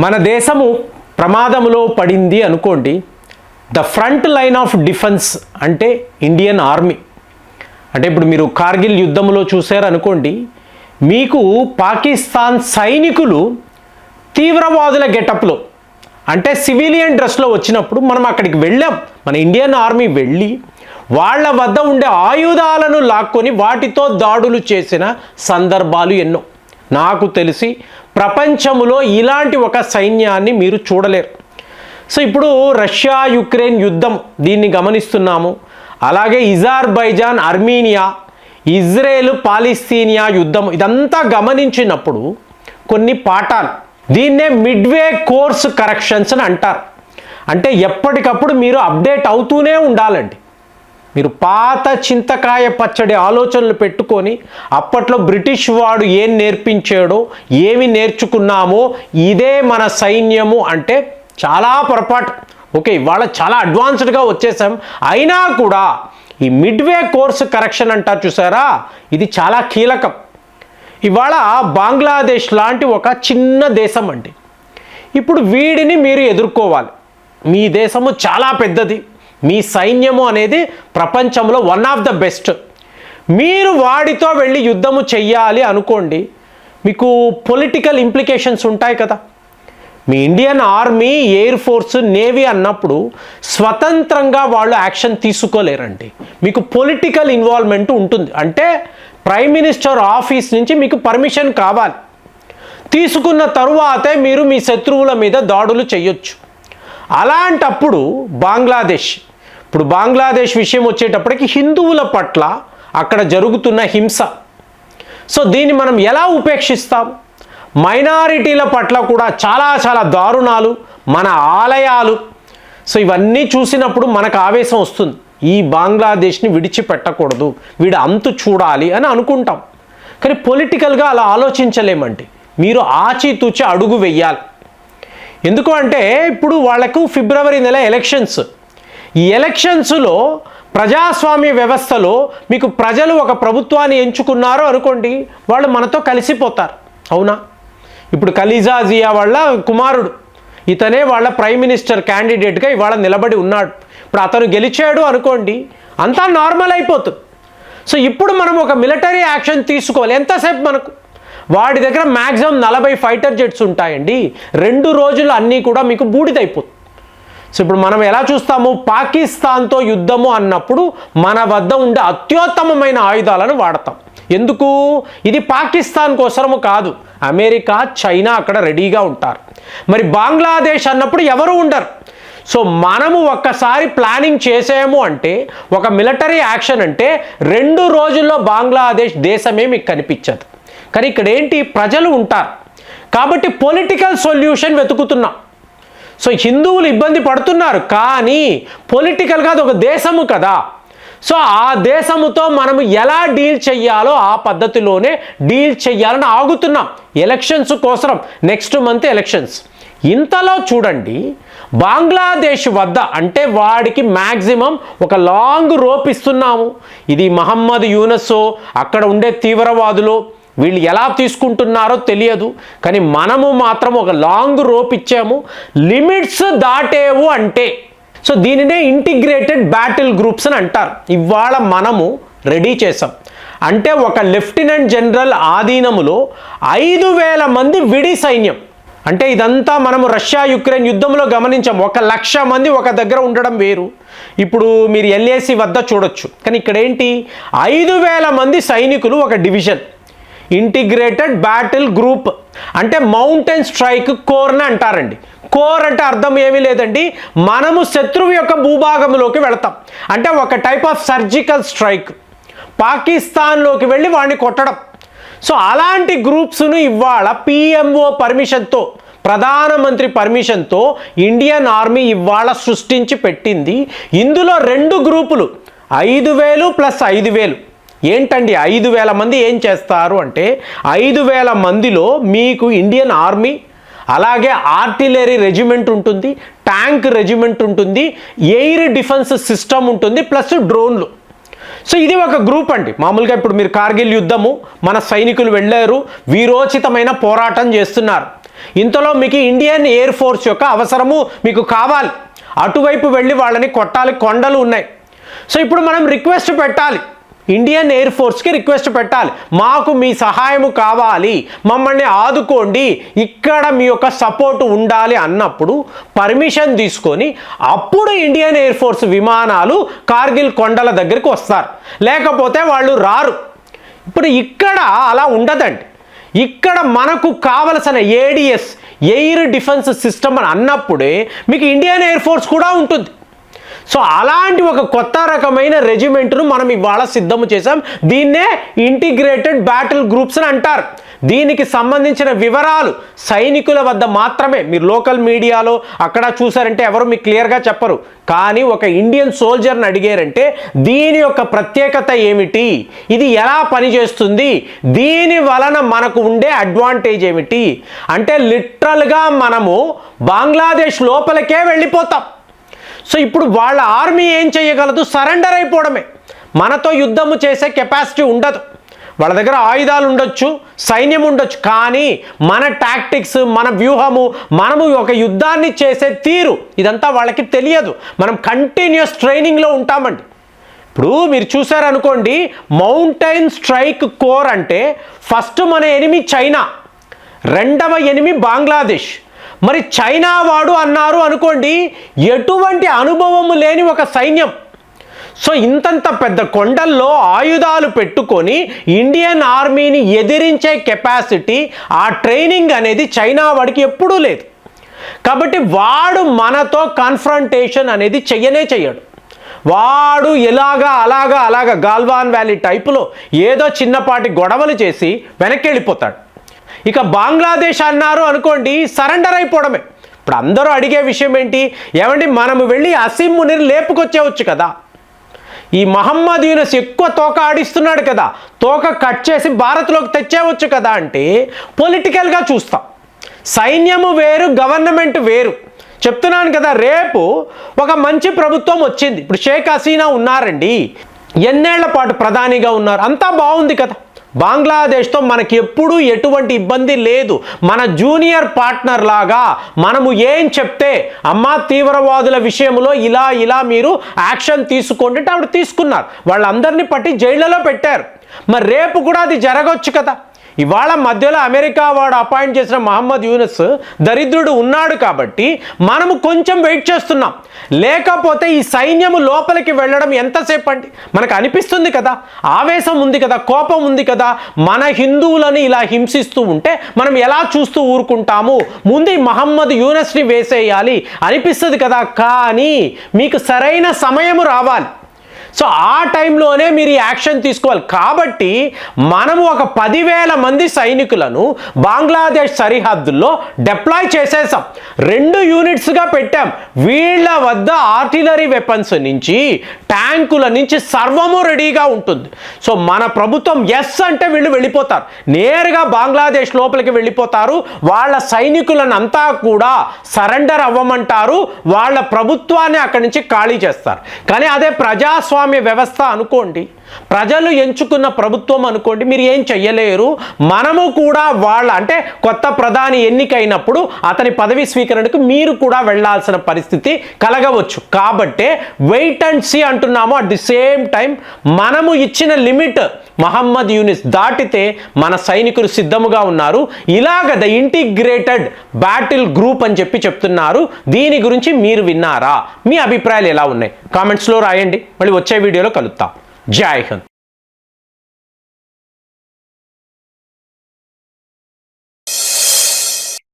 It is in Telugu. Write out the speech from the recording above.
మన దేశము ప్రమాదంలో పడింది అనుకోండి, the front line of defence అంటే ఇండియన్ ఆర్మీ. అంటే ఇప్పుడు మీరు కార్గిల్ యుద్ధంలో చూశారనుకోండి, మీకు పాకిస్తాన్ సైనికులు తీవ్రవాదుల గెటప్లో అంటే సివిలియన్ డ్రెస్లో వచ్చినప్పుడు మనం అక్కడికి వెళ్ళాం. మన ఇండియన్ ఆర్మీ వెళ్ళి వాళ్ళ వద్ద ఉండే ఆయుధాలను లాక్కొని వాటితో దాడులు చేసిన సందర్భాలు ఎన్నో. నాకు తెలిసి ప్రపంచంలో ఇలాంటి ఒక సైన్యాన్ని మీరు చూడలేరు. సో ఇప్పుడు రష్యా యుక్రెయిన్ యుద్ధం దీన్ని గమనిస్తున్నాము. అలాగే అజర్బైజాన్ అర్మీనియా, ఇజ్రాయెల్ పాలస్తీనియా యుద్ధం, ఇదంతా గమనించినప్పుడు కొన్ని పాఠాలు, దీన్నే మిడ్వే కోర్స్ కరెక్షన్స్ అని అంటారు. అంటే ఎప్పటికప్పుడు మీరు అప్డేట్ అవుతూనే ఉండాలండి. మీరు పాత చింతకాయ పచ్చడి ఆలోచనలు పెట్టుకొని అప్పట్లో బ్రిటిష్ వాడు ఏం నేర్పించాడో, ఏమి నేర్చుకున్నామో ఇదే మన సైన్యము అంటే చాలా పొరపాటు. ఓకే, ఇవాళ చాలా అడ్వాన్స్డ్గా వచ్చేసాం, అయినా కూడా ఈ మిడ్వే కోర్స్ కరెక్షన్ అంటారు చూసారా, ఇది చాలా కీలకం. ఇవాళ బంగ్లాదేశ్ లాంటి ఒక చిన్న దేశం అండి. ఇప్పుడు వీడిని మీరు ఎదుర్కోవాలి. మీ దేశము చాలా పెద్దది, మీ సైన్యము అనేది ప్రపంచంలో వన్ ఆఫ్ ద బెస్ట్. మీరు వాడితో వెళ్ళి యుద్ధము చెయ్యాలి అనుకోండి, మీకు పొలిటికల్ ఇంప్లికేషన్స్ ఉంటాయి కదా. మీ Indian army, air force, navy అన్నప్పుడు స్వతంత్రంగా వాళ్ళు యాక్షన్ తీసుకోలేరండి. మీకు పొలిటికల్ ఇన్వాల్వ్మెంట్ ఉంటుంది. అంటే ప్రైమ్ మినిస్టర్ ఆఫీస్ నుంచి మీకు పర్మిషన్ కావాలి. తీసుకున్న తరువాతే మీరు మీ శత్రువుల మీద దాడులు చేయొచ్చు. అలాంటప్పుడు ఇప్పుడు బంగ్లాదేశ్ విషయం వచ్చేటప్పటికి హిందువుల పట్ల అక్కడ జరుగుతున్న హింస, సో దీన్ని మనం ఎలా ఉపేక్షిస్తాం? మైనారిటీల పట్ల కూడా చాలా చాలా దారుణాలు, మన ఆలయాలు, సో ఇవన్నీ చూసినప్పుడు మనకు ఆవేశం వస్తుంది. ఈ బంగ్లాదేశ్ని విడిచిపెట్టకూడదు, వీడు అంతు చూడాలి అని అనుకుంటాం. కానీ పొలిటికల్గా అలా ఆలోచించలేమండి. మీరు ఆచితూచి అడుగు వెయ్యాలి. ఎందుకు అంటే ఇప్పుడు వాళ్లకు ఫిబ్రవరి నెల ఎలక్షన్స్. ఈ ఎలక్షన్స్లో ప్రజాస్వామ్య వ్యవస్థలో మీకు ప్రజలు ఒక ప్రభుత్వాన్ని ఎంచుకున్నారు అనుకోండి, వాళ్ళు మనతో కలిసిపోతారు. అవునా? ఇప్పుడు ఖలీజా జియా వాళ్ళ కుమారుడు, ఇతనే వాళ్ళ ప్రైమ్ మినిస్టర్ క్యాండిడేట్గా ఇవాళ నిలబడి ఉన్నాడు. ఇప్పుడు అతను గెలిచాడు అనుకోండి, అంతా నార్మల్ అయిపోతుంది. సో ఇప్పుడు మనం ఒక మిలిటరీ యాక్షన్ తీసుకోవాలి. ఎంతసేపు మనకు వాడి దగ్గర మ్యాక్సిమం 40 ఫైటర్ జెట్స్ ఉంటాయండి. 2 రోజులు అన్నీ కూడా మీకు బూడిదైపోతుంది. సో ఇప్పుడు మనం ఎలా చూస్తాము, పాకిస్తాన్తో యుద్ధము అన్నప్పుడు మన వద్ద ఉండే అత్యుత్తమమైన ఆయుధాలను వాడతాం. ఎందుకు? ఇది పాకిస్తాన్ కోసము కాదు, అమెరికా, చైనా అక్కడ రెడీగా ఉంటారు. మరి బంగ్లాదేశ్ అన్నప్పుడు ఎవరు ఉండరు. సో మనము ఒక్కసారి ప్లానింగ్ చేసాము అంటే, ఒక మిలిటరీ యాక్షన్ అంటే 2 రోజుల్లో బంగ్లాదేశ్ దేశమే మీకు కనిపించదు. కానీ ఇక్కడ ఏంటి, ప్రజలు ఉంటారు కాబట్టి పొలిటికల్ సొల్యూషన్ వెతుకుతున్నాం. సో హిందువులు ఇబ్బంది పడుతున్నారు, కానీ పొలిటికల్గా అది ఒక దేశము కదా. సో ఆ దేశముతో మనము ఎలా డీల్ చెయ్యాలో ఆ పద్ధతిలోనే డీల్ చెయ్యాలని ఆగుతున్నాం ఎలక్షన్స్ కోసం. Next month elections. ఇంతలో చూడండి, బంగ్లాదేశ్ వద్ద అంటే వాడికి మ్యాక్సిమం ఒక లాంగ్ రోప్ ఇస్తున్నాము. ఇది మహమ్మద్ యూనస్, అక్కడ ఉండే తీవ్రవాదులు, వీళ్ళు ఎలా తీసుకుంటున్నారో తెలియదు, కానీ మనము మాత్రం ఒక లాంగ్ రోప్ ఇచ్చాము. లిమిట్స్ దాటేవు అంటే, సో దీనినే ఇంటిగ్రేటెడ్ బ్యాటిల్ గ్రూప్స్ అని అంటారు. ఇవాళ మనము రెడీ చేసాం. అంటే ఒక లెఫ్టినెంట్ జనరల్ ఆధీనములో 5,000 మంది విడి సైన్యం. అంటే ఇదంతా మనము రష్యా యుక్రెయిన్ యుద్ధంలో గమనించాం. 1,00,000 మంది ఒక దగ్గర ఉండడం వేరు. ఇప్పుడు మీరు LAC వద్ద చూడొచ్చు. కానీ ఇక్కడ ఏంటి, 5,000 మంది సైనికులు ఒక డివిజన్, ఇంటిగ్రేటెడ్ బ్యాటిల్ గ్రూప్. అంటే మౌంటైన్ స్ట్రైక్ కోర్ని అంటారండి. కోర్ అంటే అర్థం ఏమీ లేదండి, మనము శత్రువు యొక్క భూభాగంలోకి వెళతాం. అంటే ఒక టైప్ ఆఫ్ సర్జికల్ స్ట్రైక్, పాకిస్తాన్లోకి వెళ్ళి వాడిని కొట్టడం. సో అలాంటి గ్రూప్స్ను ఇవాళ PMO పర్మిషన్తో, ప్రధానమంత్రి పర్మిషన్తో ఇండియన్ ఆర్మీ ఇవాళ సృష్టించి పెట్టింది. ఇందులో 2 గ్రూపులు, 5,000 ప్లస్ 5,000. ఏంటండి 5,000 మంది ఏం చేస్తారు అంటే, 5,000 మందిలో మీకు ఇండియన్ ఆర్మీ, అలాగే ఆర్టిలరీ రెజిమెంట్ ఉంటుంది, ట్యాంక్ రెజిమెంట్ ఉంటుంది, ఎయిర్ డిఫెన్స్ సిస్టమ్ ఉంటుంది, ప్లస్ డ్రోన్లు. సో ఇది ఒక గ్రూప్ అండి. మామూలుగా ఇప్పుడు మీరు కార్గిల్ యుద్ధము, మన సైనికులు వెళ్ళారు, వీరోచితమైన పోరాటం చేస్తున్నారు. ఇంతలో మీకు ఇండియన్ ఎయిర్ ఫోర్స్ యొక్క అవసరము మీకు కావాలి. అటువైపు వెళ్ళి వాళ్ళని కొట్టాలి, కొండలు ఉన్నాయి. సో ఇప్పుడు మనం రిక్వెస్ట్ పెట్టాలి, ఇండియన్ ఎయిర్ ఫోర్స్కి రిక్వెస్ట్ పెట్టాలి, మాకు మీ సహాయము కావాలి, మమ్మల్ని ఆదుకోండి, ఇక్కడ మీ యొక్క సపోర్ట్ ఉండాలి అన్నప్పుడు పర్మిషన్ తీసుకొని అప్పుడు ఇండియన్ ఎయిర్ ఫోర్స్ విమానాలు కార్గిల్ కొండల దగ్గరికి వస్తారు, లేకపోతే వాళ్ళు రారు. ఇప్పుడు ఇక్కడ అలా ఉండదండి. ఇక్కడ మనకు కావలసిన ఏడిఎస్, ఎయిర్ డిఫెన్స్ సిస్టమ్ అని అన్నప్పుడే మీకు ఇండియన్ ఎయిర్ ఫోర్స్ కూడా ఉంటుంది. సో అలాంటి ఒక కొత్త రకమైన రెజిమెంట్ను మనం ఇవాళ సిద్ధము చేసాం. దీన్నే ఇంటిగ్రేటెడ్ బ్యాటిల్ గ్రూప్స్ అని అంటారు. దీనికి సంబంధించిన వివరాలు సైనికుల వద్ద మాత్రమే, మీరు లోకల్ మీడియాలో అక్కడ చూసారంటే ఎవరు మీకు క్లియర్గా చెప్పరు. కానీ ఒక ఇండియన్ సోల్జర్ని అడిగారంటే దీని యొక్క ప్రత్యేకత ఏమిటి, ఇది ఎలా పనిచేస్తుంది, దీని వలన మనకు ఉండే అడ్వాంటేజ్ ఏమిటి అంటే లిటరల్గా మనము బంగ్లాదేశ్ లోపలికే వెళ్ళిపోతాం. సో ఇప్పుడు వాళ్ళ ఆర్మీ ఏం చేయగలదు, సరెండర్ అయిపోవడమే. మనతో యుద్ధము చేసే కెపాసిటీ ఉండదు. వాళ్ళ దగ్గర ఆయుధాలు ఉండొచ్చు, సైన్యం ఉండొచ్చు, కానీ మన టాక్టిక్స్, మన వ్యూహము, మనము ఒక యుద్ధాన్ని చేసే తీరు ఇదంతా వాళ్ళకి తెలియదు. మనం కంటిన్యూస్ ట్రైనింగ్లో ఉంటామండి. ఇప్పుడు మీరు చూసారనుకోండి, మౌంటైన్ స్ట్రైక్ కోర్ అంటే ఫస్ట్ మన ఎనిమి చైనా, రెండవ ఎనిమి బంగ్లాదేశ్. మరి చైనా వాడు అన్నారు అనుకోండి, ఎటువంటి అనుభవము లేని ఒక సైన్యం. సో ఇంతంత పెద్ద కొండల్లో ఆయుధాలు పెట్టుకొని ఇండియన్ ఆర్మీని ఎదిరించే కెపాసిటీ, ఆ ట్రైనింగ్ అనేది చైనా వాడికి ఎప్పుడూ లేదు. కాబట్టి వాడు మనతో కాన్ఫ్రంటేషన్ అనేది చెయ్యడు. వాడు అలాగా గాల్వాన్ వ్యాలీ టైపులో ఏదో చిన్నపాటి గొడవలు చేసి వెనక్కి వెళ్ళిపోతాడు. ఇక బంగ్లాదేశ్ అన్నారు అనుకోండి, సరెండర్ అయిపోవడమే. ఇప్పుడు అందరూ అడిగే విషయం ఏంటి, ఏమండి మనము వెళ్ళి అసీం మునిని లేపుకొచ్చేవచ్చు కదా, ఈ మహమ్మద్ యూనస్ ఎక్కువ తోక ఆడిస్తున్నాడు కదా, తోక కట్ చేసి భారత్లోకి తెచ్చేవచ్చు కదా అంటే పొలిటికల్గా చూస్తాం. సైన్యము వేరు, గవర్నమెంట్ వేరు. చెప్తున్నాను కదా, రేపు ఒక మంచి ప్రభుత్వం వచ్చింది. ఇప్పుడు షేక్ హసీనా ఉన్నారండి, ఎన్నేళ్ల పాటు ప్రధానిగా ఉన్నారు, అంతా బాగుంది కదా. బంగ్లాదేశ్తో మనకి ఎప్పుడూ ఎటువంటి ఇబ్బంది లేదు. మన జూనియర్ పార్ట్నర్ లాగా మనము ఏం చెప్తే, అమ్మా తీవ్రవాదుల విషయంలో ఇలా మీరు యాక్షన్ తీసుకోండి అంటే ఆవిడ తీసుకున్నారు. వాళ్ళందరినీ పట్టి జైళ్లలో పెట్టారు. మరి రేపు కూడా అది జరగవచ్చు కదా. ఇవాళ మధ్యలో అమెరికా వాడు అపాయింట్ చేసిన మహమ్మద్ యూనస్ దరిద్రుడు ఉన్నాడు కాబట్టి మనము కొంచెం వెయిట్ చేస్తున్నాం. లేకపోతే ఈ సైన్యము లోపలికి వెళ్ళడం ఎంతసేపు అండి, మనకు అనిపిస్తుంది కదా, ఆవేశం ఉంది కదా, కోపం ఉంది కదా. మన హిందువులని ఇలా హింసిస్తూ ఉంటే మనం ఎలా చూస్తూ ఊరుకుంటాము, ముందు ఈ మహమ్మద్ యూనస్ని వేసేయాలి అనిపిస్తుంది కదా. కానీ మీకు సరైన సమయము రావాలి. సో ఆ టైంలోనే మీరు ఈ యాక్షన్ తీసుకోవాలి. కాబట్టి మనము ఒక 10,000 మంది సైనికులను బంగ్లాదేశ్ సరిహద్దుల్లో డిప్లాయ్ చేసేసాం. 2 యూనిట్స్గా పెట్టాం. వీళ్ళ వద్ద ఆర్టిలరీ వెపన్స్ నుంచి, ట్యాంకుల నుంచి సర్వము రెడీగా ఉంటుంది. సో మన ప్రభుత్వం ఎస్ అంటే వీళ్ళు వెళ్ళిపోతారు, నేరుగా బంగ్లాదేశ్ లోపలికి వెళ్ళిపోతారు. వాళ్ళ సైనికులను అంతా కూడా సరెండర్ అవ్వమంటారు, వాళ్ళ ప్రభుత్వాన్ని అక్కడి నుంచి ఖాళీ చేస్తారు. కానీ అదే ప్రజాస్వామ్య వ్యవస్థ అనుకోండి, ప్రజలు ఎంచుకున్న ప్రభుత్వం అనుకోండి, మీరు ఏం చెయ్యలేరు. మనము కూడా వాళ్ళ అంటే కొత్త ప్రధాని ఎన్నికైనప్పుడు అతని పదవి స్వీకరణకు మీరు కూడా వెళ్లాల్సిన పరిస్థితి కలగవచ్చు. కాబట్టే వెయిట్ అండ్ సీ అంటున్నాము. అట్ ది సేమ్ టైం మనము ఇచ్చిన లిమిట్ మహమ్మద్ యూనిస్ దాటితే మన సైనికులు సిద్ధముగా ఉన్నారు. ఇలాగ ద ఇంటిగ్రేటెడ్ బ్యాటిల్ గ్రూప్ అని చెప్తున్నారు. దీని గురించి మీరు విన్నారా? మీ అభిప్రాయాలు ఎలా ఉన్నాయి? కామెంట్స్లో రాయండి. మళ్ళీ వచ్చే వీడియోలో కలుద్దాం. జై హింద్.